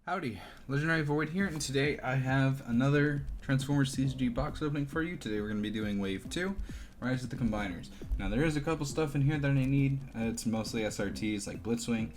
Howdy, Legendary Void here, and today I have another Transformers TCG box opening for you. Today we're going to be doing Wave 2, Rise of the Combiners. Now there is a couple stuff in here that I need. It's mostly SRTs like Blitzwing,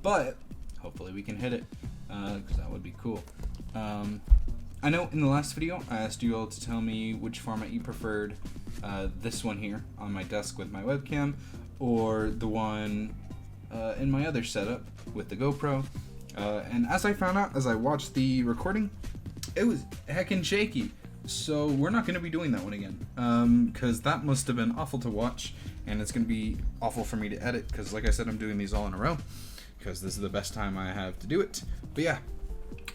but hopefully we can hit it, because that would be cool. I know in the last video I asked you all to tell me which format you preferred, this one here on my desk with my webcam, or the one in my other setup with the GoPro. And as I found out as I watched the recording, it was heckin' shaky. So we're not going to be doing that one again, because that must have been awful to watch, and it's going to be awful for me to edit, because like I said, I'm doing these all in a row, because this is the best time I have to do it. But yeah,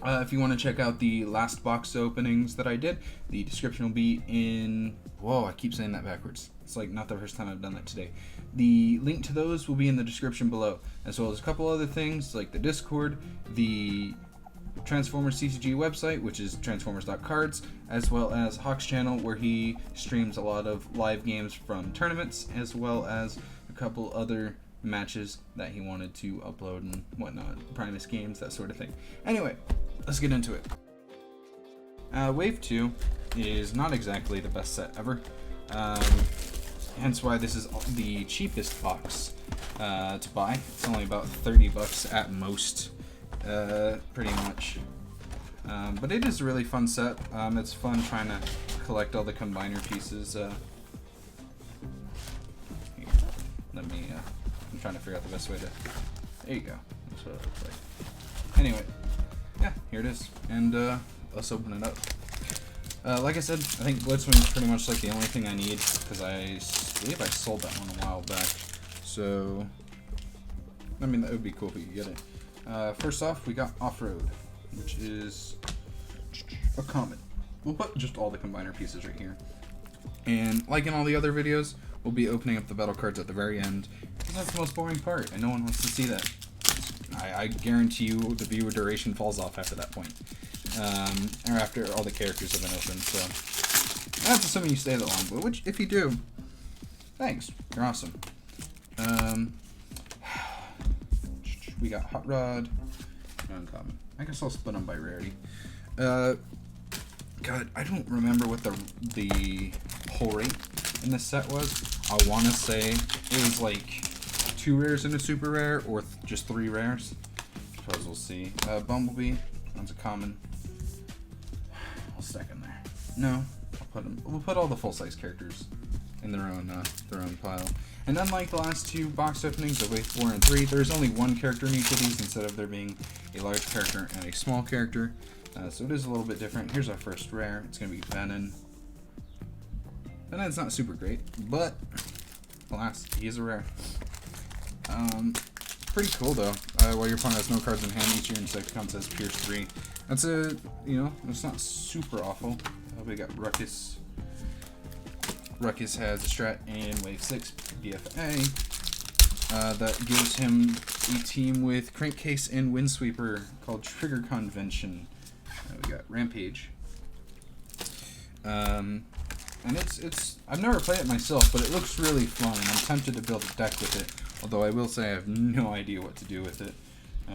if you want to check out the last box openings that I did, the description will be in... Whoa, I keep saying that backwards. It's like not the first time I've done that today. The link to those will be in the description below, as well as a couple other things like the Discord, the Transformers TCG website, which is transformers.cards, as well as Hawk's channel, where he streams a lot of live games from tournaments, as well as a couple other matches that he wanted to upload and whatnot, Primus games, that sort of thing. Anyway, let's get into it. Wave 2 is not exactly the best set ever, hence why this is the cheapest box to buy. It's only about 30 bucks at most, pretty much. But it is a really fun set. It's fun trying to collect all the combiner pieces. Here, let me, I'm trying to figure out the best way to, there you go. That's what it looks like. Anyway, yeah, here it is. And let's open it up. Like I said, I think Blitzwing is pretty much like the only thing I need, because I believe I sold that one a while back. So, I mean, that would be cool if we could get it. First off, we got Off-Road, which is a comet. We'll put just all the combiner pieces right here. And like in all the other videos, we'll be opening up the battle cards at the very end, because that's the most boring part, and no one wants to see that. I guarantee you the viewer duration falls off after that point. Or after all the characters have been opened, so that's assuming you stay that long, but which, if you do, thanks, you're awesome. We got Hot Rod, uncommon. I guess I'll split them by rarity. God, I don't remember what the whole rate in this set was. I want to say it was like 2 rares and a super rare, or just 3 rares. I suppose we'll see. Bumblebee, that's a common. I'll stack them there. No, we'll put all the full-size characters in their own pile. And unlike the last 2 box openings of Wave 4 and 3, there's only 1 character in each of these instead of there being a large character and a small character. So it is a little bit different. Here's our first rare. It's going to be Venom. Venon's not super great, but alas, he is a rare. Pretty cool though. While your opponent has no cards in hand, each of your insect counts as Pierce 3. That's a, it's not super awful. We got Ruckus. Ruckus has a strat in Wave 6 BFA that gives him a team with Crankcase and Windsweeper called Trigger Convention. We got Rampage. And it's I've never played it myself, but it looks really fun, and I'm tempted to build a deck with it. Although I will say I have no idea what to do with it.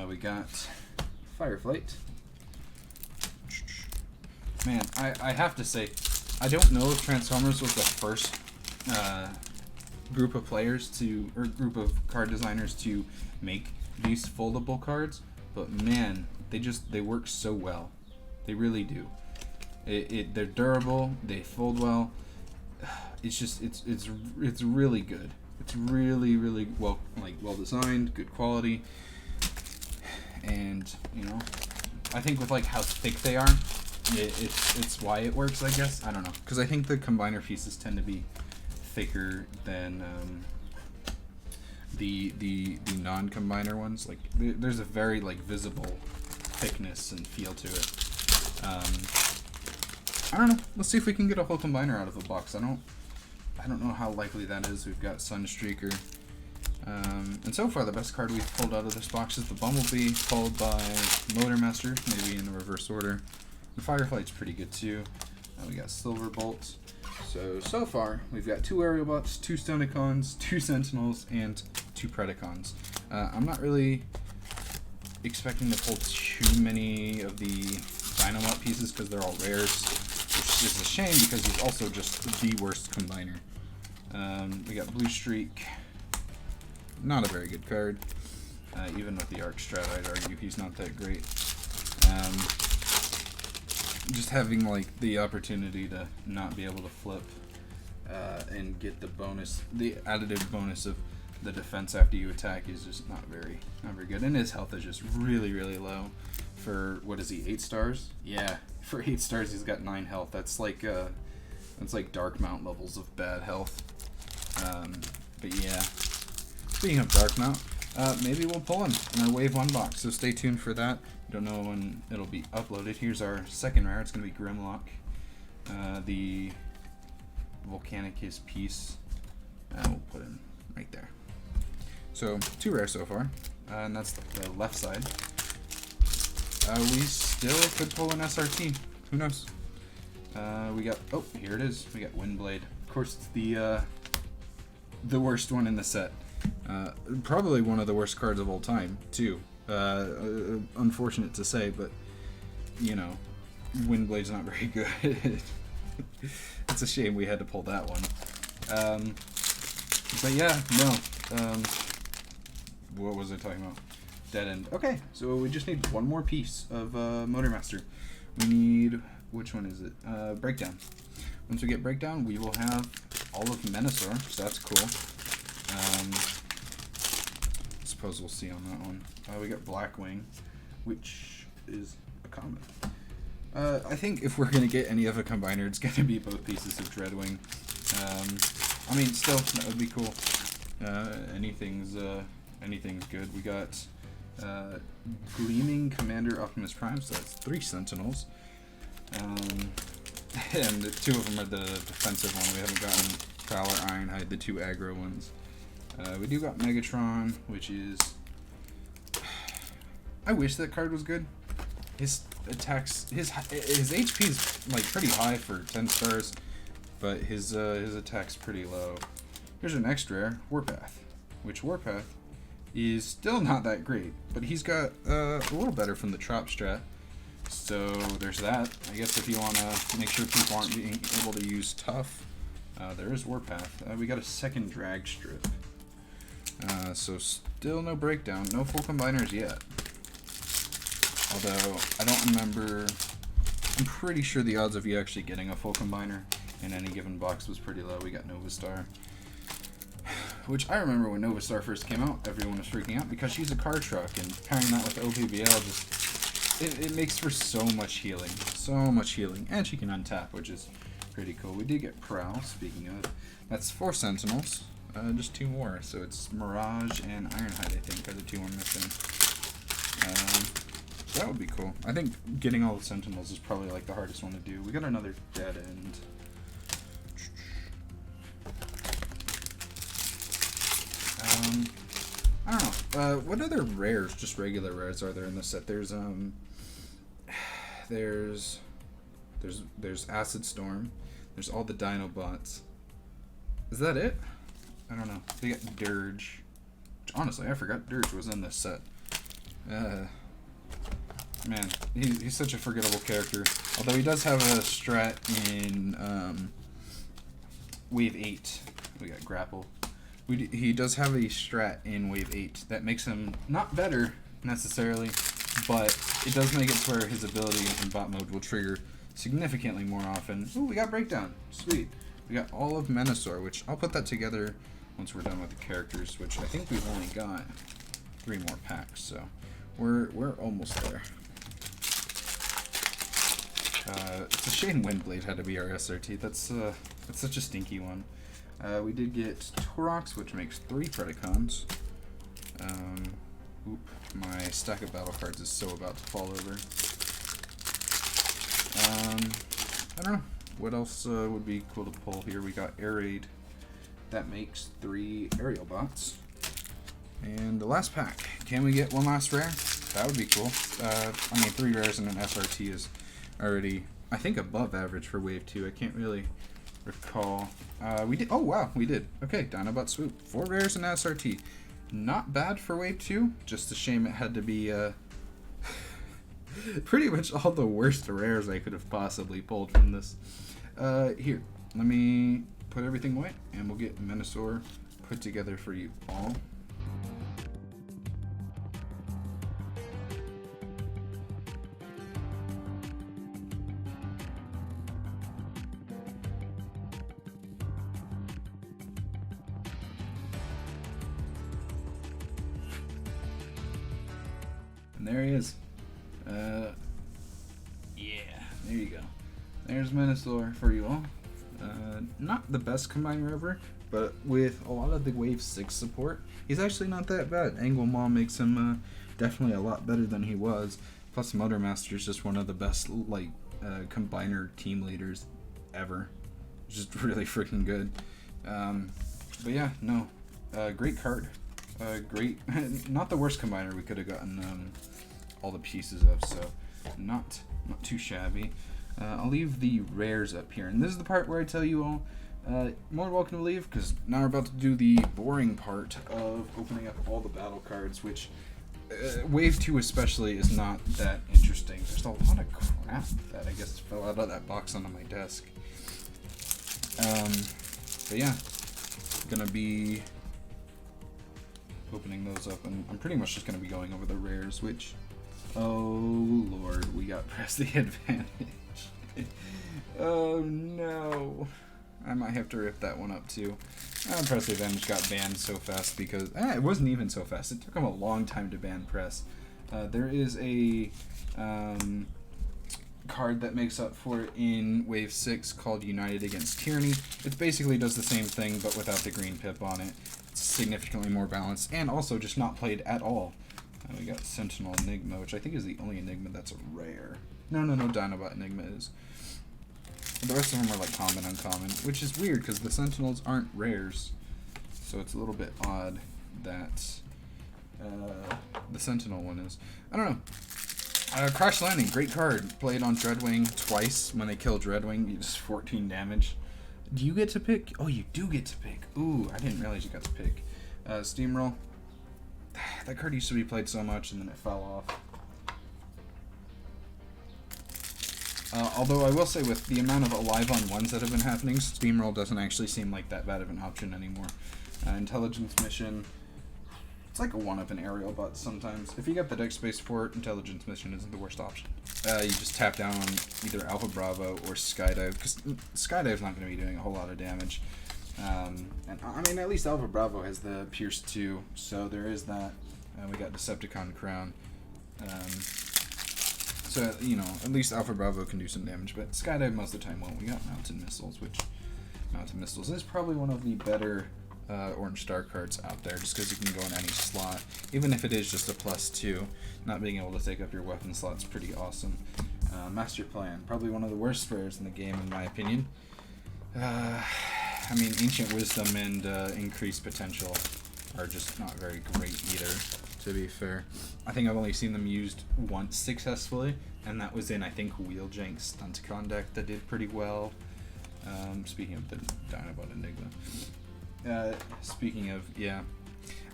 We got Fireflight. Man, I have to say, I don't know if Transformers was the first group of players to, or group of card designers to make these foldable cards, but man, they work so well. They really do. They're durable. They fold well. It's just it's really good. It's really well designed, good quality, and I think with like how thick they are, it's why it works. I guess, I don't know, because I think the combiner pieces tend to be thicker than the non-combiner ones. Like there's a very visible thickness and feel to it. I don't know. Let's see if we can get a whole combiner out of the box. I don't know how likely that is. We've got Sunstreaker. And so far, the best card we've pulled out of this box is the Bumblebee, followed by Motormaster, maybe in the reverse order. The Fireflight's pretty good too. We got Silverbolt. So far, we've got 2 Aerial Bots, 2 Stonicons, 2 Sentinels, and 2 Predacons. I'm not really expecting to pull too many of the Dynamite pieces because they're all rares, which is a shame because he's also just the worst combiner. We got Blue Streak, not a very good card. Even with the Arc Strat, I'd argue he's not that great. Just having like the opportunity to not be able to flip and get the bonus, the additive bonus of the defense after you attack is just not very good. And his health is just really low. For what is he, 8 stars? Yeah, for 8 stars he's got 9 health. That's like Dark Mount levels of bad health. But yeah, speaking of Dark Mount, maybe we'll pull him in our Wave 1 box, so stay tuned for that. Don't know when it'll be uploaded. Here's our second rare. It's going to be Grimlock. The Volcanicus piece. We'll put him right there. So, 2 rares so far. And that's the left side. We still could pull an SRT. Who knows? We got... Oh, here it is. We got Windblade. Of course, it's the worst one in the set. Probably one of the worst cards of all time, too. Unfortunate to say, but, you know, Windblade's not very good. It's a shame we had to pull that one. But yeah, no. What was I talking about? Dead End. Okay, so we just need one more piece of Motormaster. We need... Which one is it? Breakdown. Once we get Breakdown, we will have all of Menasor, so that's cool. Suppose we'll see on that one. We got Blackwing, which is a common. I think if we're going to get any of a combiner, it's going to be both pieces of Dreadwing. I mean, still, that would be cool. Anything's good. We got Gleaming Commander Optimus Prime, so that's 3 Sentinels. And the 2 of them are the defensive one. We haven't gotten Prowler Ironhide, the 2 aggro ones. We do got Megatron, which is... I wish that card was good. His attacks... His HP is like pretty high for 10 stars, but his attack's pretty low. Here's our next rare, Warpath, which Warpath is still not that great, but he's got a little better from the Trop Strat. So there's that. I guess if you want to make sure people aren't being able to use Tough, there is Warpath. We got a second Drag Strip. So still no Breakdown, no full combiners yet. Although, I don't remember, I'm pretty sure the odds of you actually getting a full combiner in any given box was pretty low. We got Nova Star. Which I remember when Nova Star first came out, everyone was freaking out because she's a car truck, and pairing that with OPBL just, it makes for so much healing. So much healing. And she can untap, which is pretty cool. We did get Prowl, speaking of. That's 4 Sentinels. Just 2 more, so it's Mirage and Ironhide, I think, are the 2 we're missing. So that would be cool. I think getting all the Sentinels is probably like the hardest one to do. We got another Dead End. I don't know. What other rares, just regular rares, are there in this set? There's Acid Storm. There's all the Dinobots. Is that it? I don't know. They got Dirge. Honestly, I forgot Dirge was in this set. Man, he's such a forgettable character. Although he does have a strat in Wave 8. We got Grapple. He does have a strat in Wave 8 that makes him not better, necessarily, but it does make it to where his ability in bot mode will trigger significantly more often. Ooh, we got Breakdown. Sweet. We got all of Menasor, which I'll put that together once we're done with the characters, which I think we've only got 3 more packs, so we're almost there. It's a shame Windblade had to be our SRT. That's such a stinky one. We did get Torox, which makes 3 Predacons. Oop, my stack of battle cards is so about to fall over. I don't know. What else would be cool to pull here? We got Air Raid. That makes 3 Aerial Bots. And the last pack. Can we get one last rare? That would be cool. I mean, 3 rares and an SRT is already, I think, above average for Wave 2. I can't really recall. We did. Oh, wow, we did. Okay, Dinobot Swoop. 4 rares and SRT. Not bad for Wave 2. Just a shame it had to be pretty much all the worst rares I could have possibly pulled from this. Here, let me put everything away, and we'll get Menasor put together for you all. And there he is. Yeah, there you go. There's Menasor for you all. Not the best combiner ever, but with a lot of the Wave 6 support, he's actually not that bad. Angle Maw makes him definitely a lot better than he was. Plus, Motormaster is just one of the best combiner team leaders ever. Just really freaking good. But yeah, no, great card. Great, not the worst combiner we could have gotten all the pieces of, so not too shabby. I'll leave the rares up here, and this is the part where I tell you all, more welcome to leave, because now we're about to do the boring part of opening up all the battle cards, which Wave 2 especially is not that interesting. There's a lot of crap that I guess fell out of that box onto my desk. But yeah, gonna be opening those up, and I'm pretty much just gonna be going over the rares, which, oh lord, we got Press the Advantage. Oh no, I might have to rip that one up too. Press the Advantage got banned so fast because it wasn't even so fast. It took him a long time to ban Press. There is a card that makes up for it in Wave 6 called United Against Tyranny. It basically does the same thing but without the green pip on it. It's significantly more balanced and also just not played at all. We got Sentinel Enigma, which I think is the only Enigma that's a rare. No, Dinobot Enigma is. The rest of them are like common, uncommon, which is weird because the Sentinels aren't rares. So it's a little bit odd that the Sentinel one is. I don't know. Crash Landing, great card. Played on Dreadwing twice. When they kill Dreadwing, you just 14 damage. Do you get to pick? Oh, you do get to pick. Ooh, I didn't realize you got to pick. Steamroll. That card used to be played so much and then it fell off. Although I will say with the amount of alive on ones that have been happening, Steamroll doesn't actually seem like that bad of an option anymore. Intelligence Mission, it's like a one-up in Aerial Butt sometimes. If you get the deck space for it, Intelligence Mission isn't the worst option. You just tap down on either Alpha Bravo or Skydive, because Skydive's not going to be doing a whole lot of damage. And I mean, at least Alpha Bravo has the Pierce 2, so there is that. We got Decepticon Crown. So, you know, at least Alpha Bravo can do some damage, but Skydive most of the time won't. We got Mountain Missiles, which Mountain Missiles is probably one of the better Orange Star cards out there, just because you can go in any slot. Even if it is just a +2, not being able to take up your weapon slot's pretty awesome. Master Plan, probably one of the worst rares in the game, in my opinion. I mean, Ancient Wisdom and Increased Potential are just not very great either, to be fair. I think I've only seen them used once successfully, and that was in, I think, Wheeljank Stunticon deck that did pretty well. Speaking of the Dinobot Enigma. Speaking of, yeah.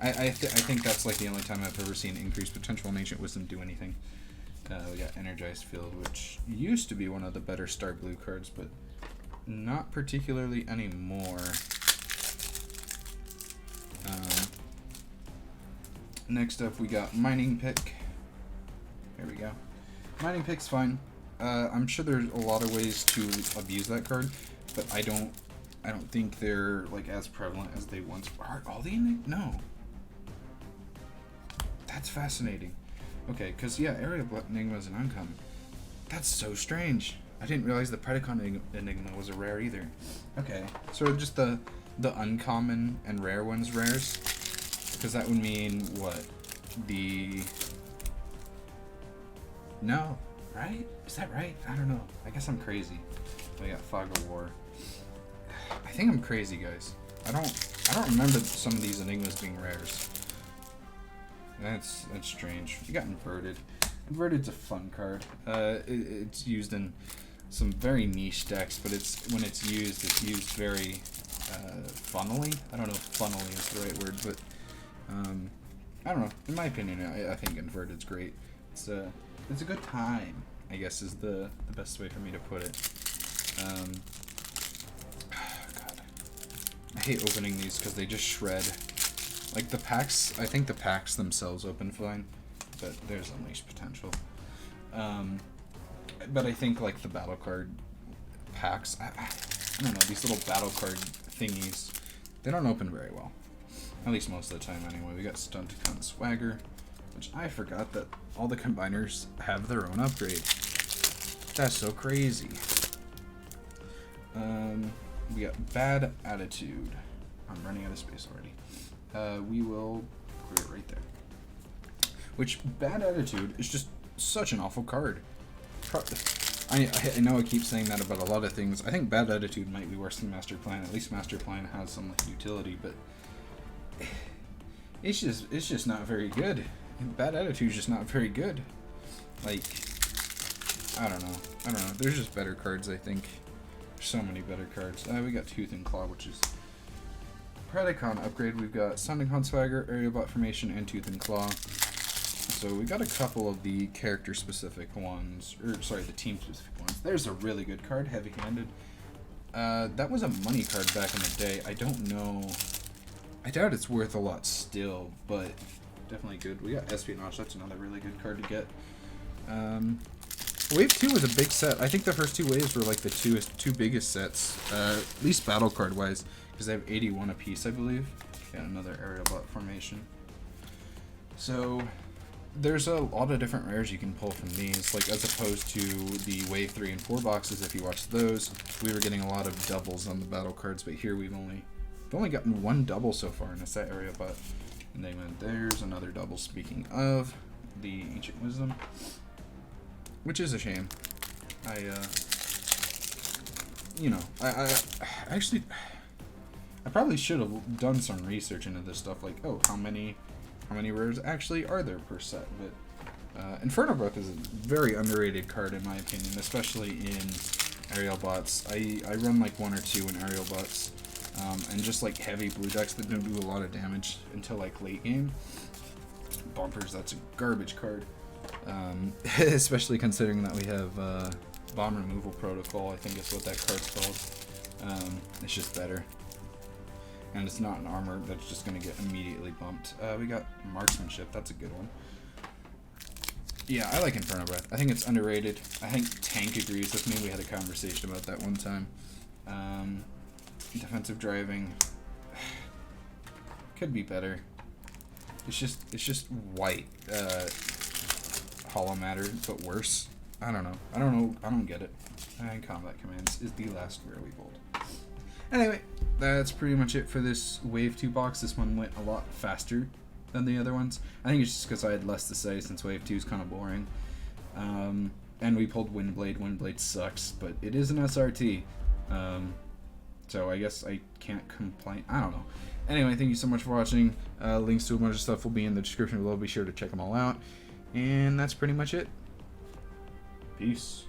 I think that's like the only time I've ever seen Increased Potential and Ancient Wisdom do anything. We got Energized Field, which used to be one of the better Star Blue cards, but not particularly anymore. Next up, we got Mining Pick. There we go. Mining Pick's fine. I'm sure there's a lot of ways to abuse that card, but I don't think they're like as prevalent as they once are. All the no. That's fascinating. Okay, because yeah, Aerial Enigma is an uncommon. That's so strange. I didn't realize the Predacon Enigma was a rare either. Okay, so just the uncommon and rare ones rares? Because that would mean what? No, right? Is that right? I don't know. I guess I'm crazy. I got Fog of War. I think I'm crazy, guys. I don't remember some of these Enigmas being rares. That's strange. We got Inverted. Inverted's a fun card. It's used in some very niche decks, but when it's used very funnily. I don't know if funnily is the right word, but I don't know. In my opinion, I think Inverted's great. It's it's a good time, I guess is the best way for me to put it. God, I hate opening these because they just shred. Like the packs, I think the packs themselves open fine, but there's unleashed potential. But I think like the battle card packs, I don't know, these little battle card thingies, they don't open very well. At least most of the time anyway. We got Stunticon Swagger, which I forgot that all the combiners have their own upgrade. That's so crazy. We got Bad Attitude. I'm running out of space already. We will put it right there. Which, Bad Attitude is just such an awful card. I know I keep saying that about a lot of things. I think Bad Attitude might be worse than Master Plan. At least Master Plan has some like utility, but it's just not very good. Bad Attitude is just not very good. Like, I don't know. There's just better cards, I think. There's so many better cards. We got Tooth and Claw, which is Predacon upgrade. We've got Stunticon Swagger, Aerial Bot Formation, and Tooth and Claw. So we got a couple of the character-specific ones, or sorry, the team-specific ones. There's a really good card, Heavy-Handed. That was a money card back in the day. I don't know. I doubt it's worth a lot still, but definitely good. We got Espionage. That's another really good card to get. Wave 2 was a big set. I think the first two waves were like the two biggest sets, at least battle card-wise, because they have 81 apiece, I believe. Got another Aerial Bot Formation. So there's a lot of different rares you can pull from these, like as opposed to the Wave 3 and 4 boxes. If you watch those, we were getting a lot of doubles on the battle cards, but here we've only gotten one double so far in a set area. But and then there's another double. Speaking of the Ancient Wisdom, which is a shame. I probably should have done some research into this stuff, like, oh, how many rares actually are there per set? But Inferno Breath is a very underrated card in my opinion, especially in Aerial Bots. I run like one or two in Aerial Bots, and just like heavy blue decks that don't do a lot of damage until like late game. Bumpers, that's a garbage card. Especially considering that we have Bomb Removal Protocol, I think is what that card's called. It's just better. And it's not an armor that's just going to get immediately bumped. We got Marksmanship, that's a good one. Yeah, I like Inferno Breath. I think it's underrated. I think Tank agrees with me. We had a conversation about that one time. Defensive Driving could be better. It's just white Hollow Matter, but worse. I don't know. I don't get it. And Combat Commands is the last rare we pulled. Anyway, that's pretty much it for this Wave 2 box. This one went a lot faster than the other ones. I think it's just because I had less to say since Wave 2 is kind of boring. And we pulled Windblade. Windblade sucks, but it is an SRT. So I guess I can't complain. I don't know. Anyway, thank you so much for watching. Links to a bunch of stuff will be in the description below. Be sure to check them all out. And that's pretty much it. Peace.